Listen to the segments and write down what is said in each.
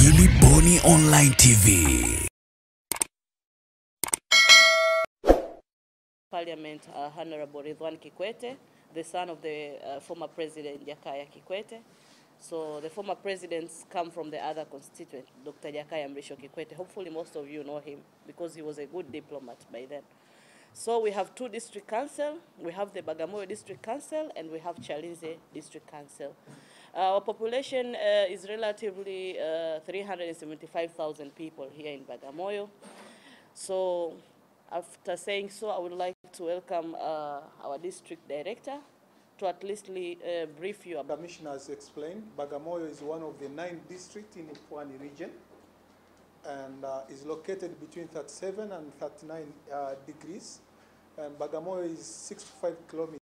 Daily Boni Online TV. Parliament, Honorable Ridwan Kikwete, the son of the former President Jakaya Kikwete. So the former presidents come from the other constituent, Dr. Jakaya Mrisho Kikwete. Hopefully most of you know him because he was a good diplomat by then. So we have two district council. We have the Bagamoyo District Council and we have Chalinze District Council. Our population is relatively 375,000 people here in Bagamoyo. So after saying so, I would like to welcome our district director to at least brief you about. Commissioner has explained, Bagamoyo is one of the 9 districts in the Pwani region and is located between 37 and 39 degrees. And Bagamoyo is 65 kilometers.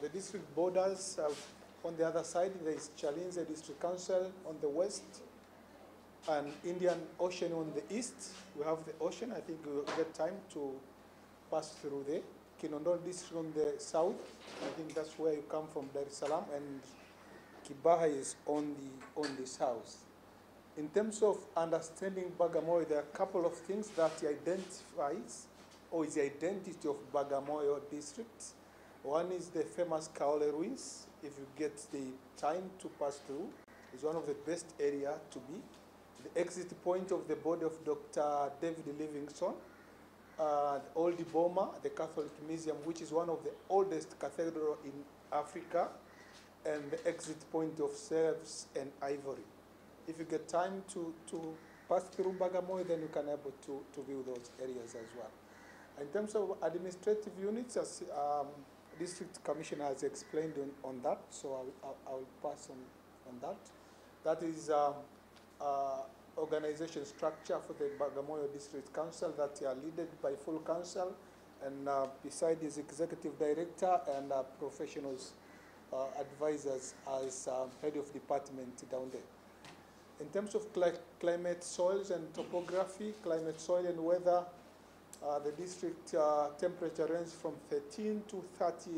The district borders on the other side, there is Chalinze District Council on the west and Indian Ocean on the east. We have the ocean. I think we'll get time to pass through there. Kinondon District on the south. I think that's where you come from, Dar es Salaam, and Kibaha is on the south. In terms of understanding Bagamoyo, there are a couple of things that identifies or is the identity of Bagamoyo district. One is the famous Kaole ruins. If you get the time to pass through, it's one of the best area to be. The exit point of the body of Dr. David Livingstone, the Old Boma, the Catholic Museum, which is one of the oldest cathedrals in Africa, and the exit point of Serfs and Ivory. If you get time to pass through Bagamoyo, then you can able to view those areas as well. In terms of administrative units, as District Commissioner has explained on that, so I will pass on that. That is organization structure for the Bagamoyo District Council that are led by full council and beside his executive director and professionals, advisors as head of department down there. In terms of climate, soils and topography, climate, soil and weather, the district temperature ranges from 13 to 30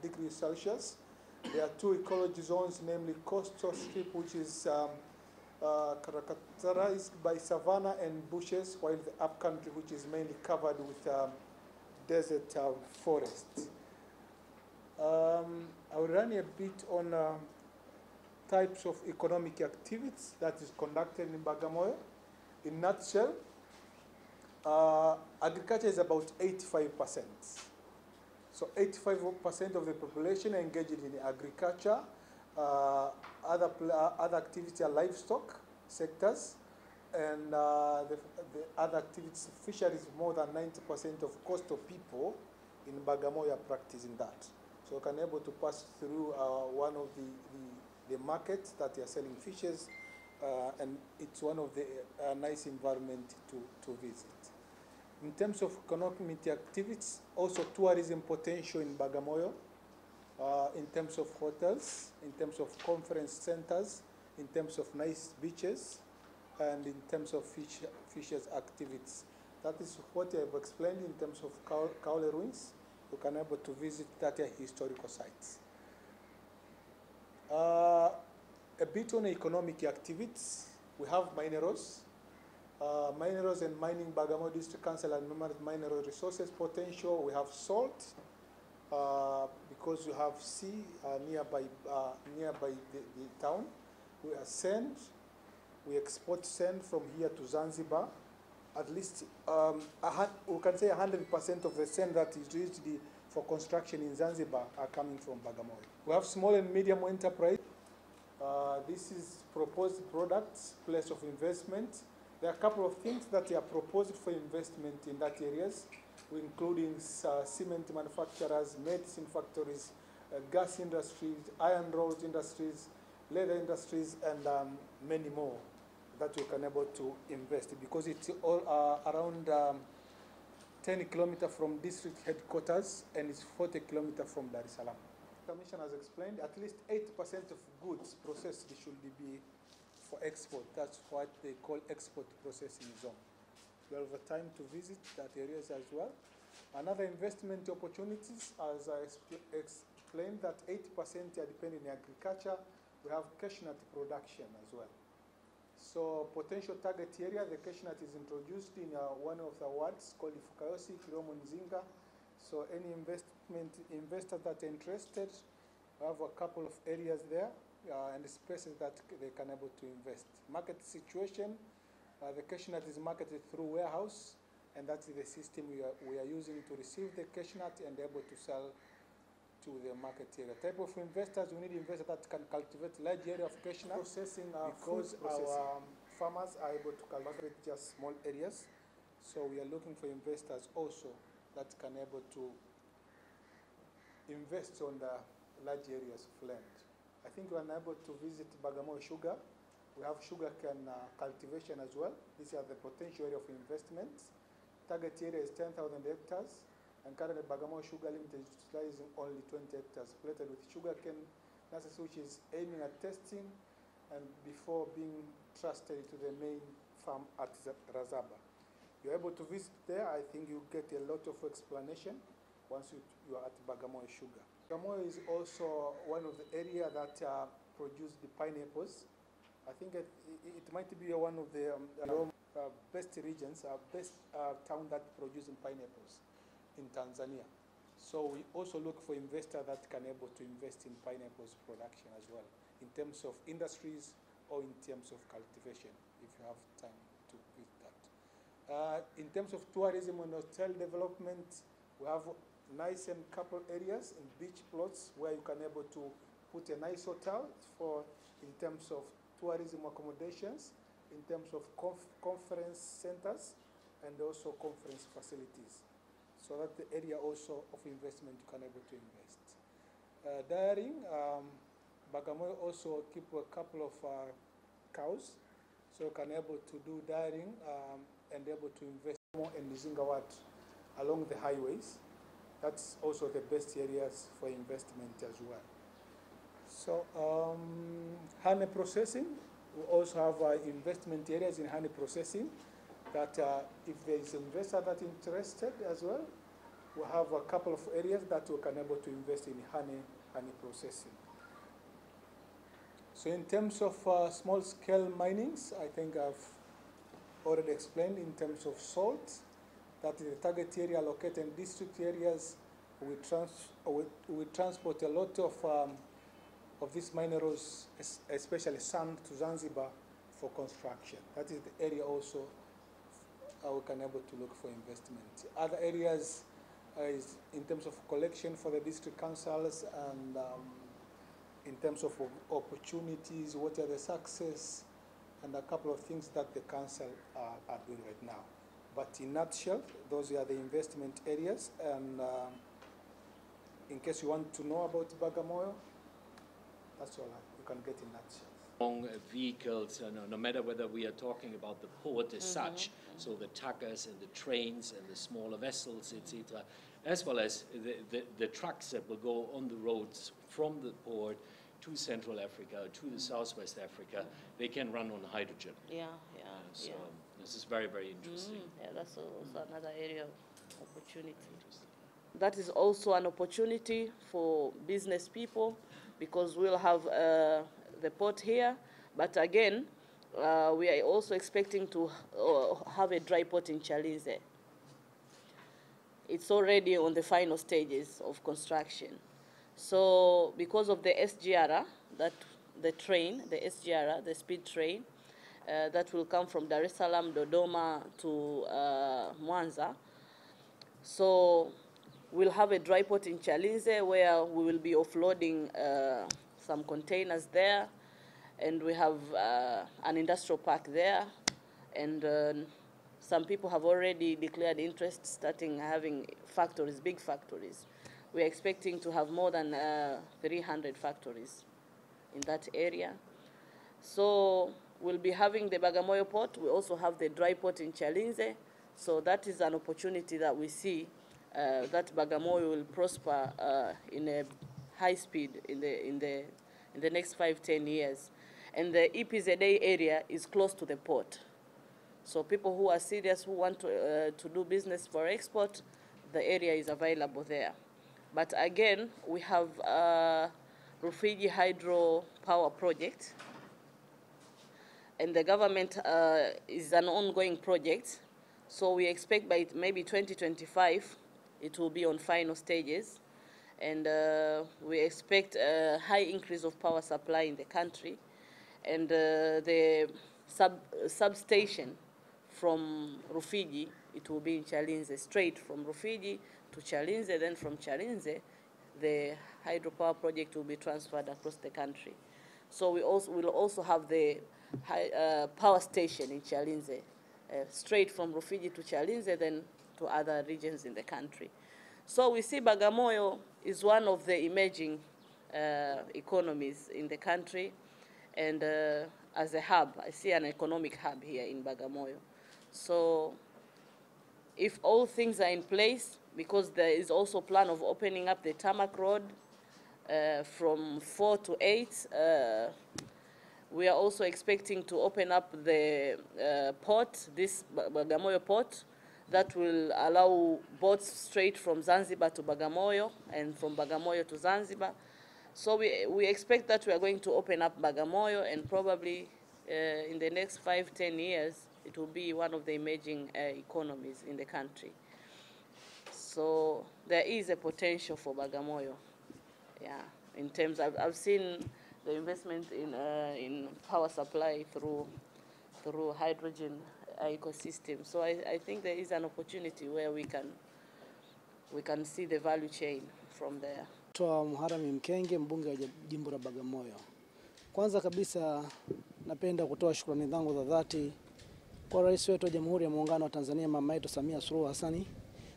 degrees Celsius. There are 2 ecology zones, namely coastal strip, which is characterized by savanna and bushes, while the upcountry, which is mainly covered with desert forests. I will run a bit on types of economic activities that is conducted in Bagamoyo. In a nutshell, agriculture is about 85%. So 85% of the population engaged in agriculture. Other activities are livestock sectors, and the other activities, fisheries, more than 90% of coastal people in Bagamoyo are practicing that. So you can able to pass through one of the markets that are selling fishes, and it's one of the nice environment to visit. In terms of economic activities, also tourism potential in Bagamoyo, in terms of hotels, in terms of conference centers, in terms of nice beaches, and in terms of fishes activities. That is what I have explained in terms of Kaole ruins. You can able to visit that historical sites. A bit on economic activities, we have minerals. Minerals and mining, Bagamoyo District Council and mineral resources potential. We have salt, because you have sea nearby the town. We have sand. We export sand from here to Zanzibar. At least we can say 100% of the sand that is used for construction in Zanzibar are coming from Bagamoyo. We have small and medium enterprise. This is proposed products, place of investment. There are a couple of things that are proposed for investment in that areas, including cement manufacturers, medicine factories, gas industries, iron rods industries, leather industries, and many more that you can able to invest, because it's all around 10 kilometers from district headquarters and it's 40 kilometers from Dar es Salaam. The Commission has explained at least 80% of goods processed should be for export. That's what they call export processing zone. You have time to visit that areas as well. Another investment opportunities, as I explained, that 80% are depending on agriculture. We have cashew nut production as well. So potential target area, the cashew nut is introduced in one of the wards called Fukayosi, Kiromo Nzinga. So any investors that are interested have a couple of areas there and spaces that they can able to invest. Market situation, the cashew nut is marketed through warehouse, and that's the system we are using to receive the cashew nut and able to sell to the market area. Type of investors, we need investors that can cultivate large area of cashew nut processing, because our farmers are able to cultivate just small areas. So we are looking for investors also that can able to invest on the large areas of land. I think we are able to visit Bagamoyo sugar. We have sugarcane cultivation as well. These are the potential area of investments. Target area is 10,000 hectares, and currently Bagamoyo Sugar Limited is utilizing only 20 hectares, planted with sugarcane nursery, which is aiming at testing and before being trusted to the main farm at Razaba. You're able to visit there. I think you get a lot of explanation once you are at Bagamoyo Sugar. Bagamoyo is also one of the areas that produce the pineapples. I think it might be one of the best regions, best town that produces pineapples in Tanzania. So we also look for investors that can able to invest in pineapples production as well, in terms of industries or in terms of cultivation, if you have time to visit that. In terms of tourism and hotel development, we have nice and couple areas in beach plots where you can able to put a nice hotel for in terms of tourism accommodations, in terms of conference centers, and also conference facilities. So that's the area also of investment you can able to invest. Dairying, Bagamoyo also keep a couple of cows, so you can able to do dairying and able to invest more in Nzinga along the highways. That's also the best areas for investment as well. So honey processing, we also have investment areas in honey processing that if there is an investor that is interested as well, we have a couple of areas that we can able to invest in honey processing. So in terms of small-scale minings, I think I've already explained in terms of salt, that is the target area located in district areas. We transport a lot of these minerals, especially sand, to Zanzibar for construction. That is the area also we can able to look for investment. Other areas is in terms of collection for the district councils and in terms of opportunities, what are the success, and a couple of things that the council are doing right now. But in a nutshell, those are the investment areas. And in case you want to know about Bagamoyo, that's all you can get in a nutshell. Long vehicles, no matter whether we are talking about the port as such, so the tuggers and the trains and the smaller vessels, etc., as well as the trucks that will go on the roads from the port to Central Africa, to the Southwest Africa, they can run on hydrogen. So this is very, very interesting. Yeah, that's also another area of opportunity. That is also an opportunity for business people, because we'll have the port here, but again, we are also expecting to have a dry port in Chalinze. It's already on the final stages of construction. So because of the SGR, that the train, the SGR, the speed train, that will come from Dar es Salaam, Dodoma to Mwanza. So we'll have a dry port in Chalinze where we will be offloading some containers there, and we have an industrial park there, and some people have already declared interest starting having factories, big factories. We're expecting to have more than 300 factories in that area. So we'll be having the Bagamoyo port. We also have the dry port in Chalinze. So that is an opportunity that we see that Bagamoyo will prosper in a high speed in the next 5-10 years. And the EPZA area is close to the port. So people who are serious, who want to do business for export, the area is available there. But again, we have Rufiji Hydro Power Project, and the government is an ongoing project. So we expect by maybe 2025, it will be on final stages. And we expect a high increase of power supply in the country. And the substation from Rufiji, it will be in Chalinze, straight from Rufiji to Chalinze, then from Chalinze, the hydropower project will be transferred across the country. So we will also have the power station in Chalinze, straight from Rufiji to Chalinze, then to other regions in the country. So we see Bagamoyo is one of the emerging economies in the country, and as a hub, I see an economic hub here in Bagamoyo. So if all things are in place, because there is also a plan of opening up the tarmac road from 4 to 8, we are also expecting to open up the port, this Bagamoyo port, that will allow boats straight from Zanzibar to Bagamoyo and from Bagamoyo to Zanzibar. So we expect that we are going to open up Bagamoyo, and probably in the next 5-10 years, it will be one of the emerging economies in the country. So there is a potential for Bagamoyo. Yeah, in terms of, I've seen the investment in power supply through hydrogen ecosystem. So I think there is an opportunity where we can see the value chain from there. MKENGE, mbunge wa jimbo la Bagamoyo. Kwanza kabisa napenda kutoa shukrani zangu za dhati kwa Rais wetu wa Jamhuri ya Muungano wa Tanzania, mama yetu Samia Suluhu Hassan,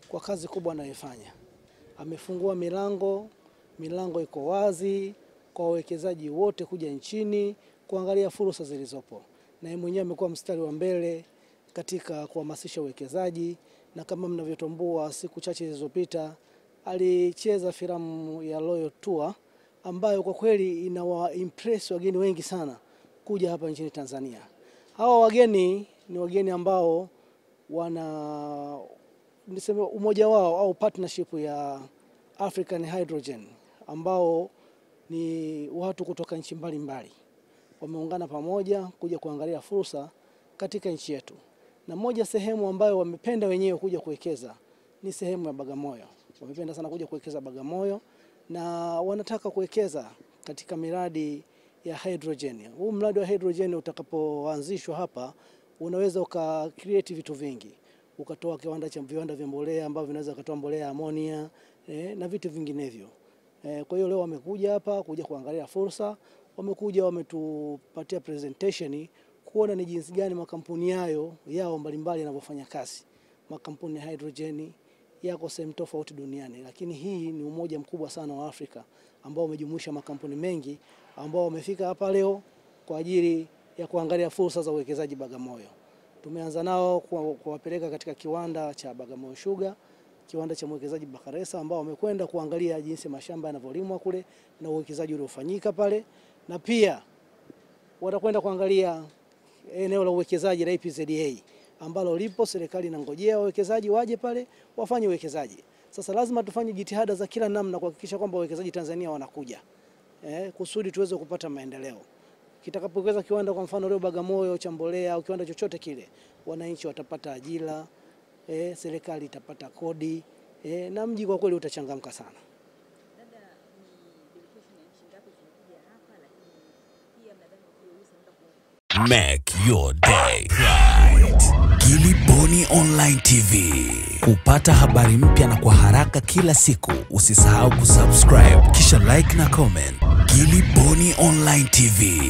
kwa kazi kubwa anayofanya. Amefungua milango iko wazi kwa wawekezaji wote kuja nchini kuangalia fursa zilizopo. Na yeye mwenyewe amekuwa mstari wa mbele katika kuhamasisha uwekezaji, na kama mnavyotambua, siku chache zilizopita alicheza filamu ya Royal Tour ambayo kwa kweli inawaimpress wageni wengi sana kuja hapa nchini Tanzania. Hawa wageni ni wageni ambao niseme umoja wao au partnership ya African Hydrogyen, ambao ni watu kutoka nchi mbalimbali wameungana pamoja kuja kuangalia fursa katika nchi yetu. Na moja sehemu ambayo wamependa wenyewe kuja kuwekeza ni sehemu ya Bagamoyo. Wamependa sana kuja kuwekeza Bagamoyo, na wanataka kuwekeza katika miradi ya hydrogen. Huu mradi wa hydrogen utakapoanzishwa hapa, unaweza create vitu vingi. Ukatoa viwanda vya mbolea ambavyo vinaweza kutoa mbolea ya ammonia na vitu vinginevyo. Kwa hiyo leo wamekuja hapa kuja kuangalia fursa, wamekuja wametupatia presentation kuona ni jinsi gani makampuni yao mbalimbali yanavyofanya kazi. Makampuni ya hydrogen yako sehemu tofauti duniani, lakini hii ni umoja mkubwa sana wa Afrika ambao umejumuisha makampuni mengi ambao wamefika hapa leo kwa ajili ya kuangalia fursa za uwekezaji Bagamoyo. Tumeanza nao kuwapeleka katika kiwanda cha Bagamoyo Sugar, kiwanda cha mwekezaji Bakaresa, ambao wamekwenda kuangalia jinsi mashamba yanavyolimwa kule na uwekezaji uliofanyika pale, na pia watakwenda kuangalia eneo la uwekezaji la ABDALLAH ambalo lipo. Serikali inangojea wawekezaji waje pale wafanye uwekezaji. Sasa lazima tufanye jitihada za kila namna kuhakikisha kwamba wawekezaji Tanzania wanakuja kusudi tuweze kupata maendeleo. Kitakapowekeza kiwanda kwa mfano leo Bagamoyo cha mbolea au kiwanda chochote kile, wananchi watapata ajira, serikali itapata kodi, na mji kwa kweli utachangamka sana. Make your day right. Kiliboni Online TV. Kupata habari mpya na kwa haraka kila siku, usisahau kusubscribe kisha like na comment. Kiliboni Online TV.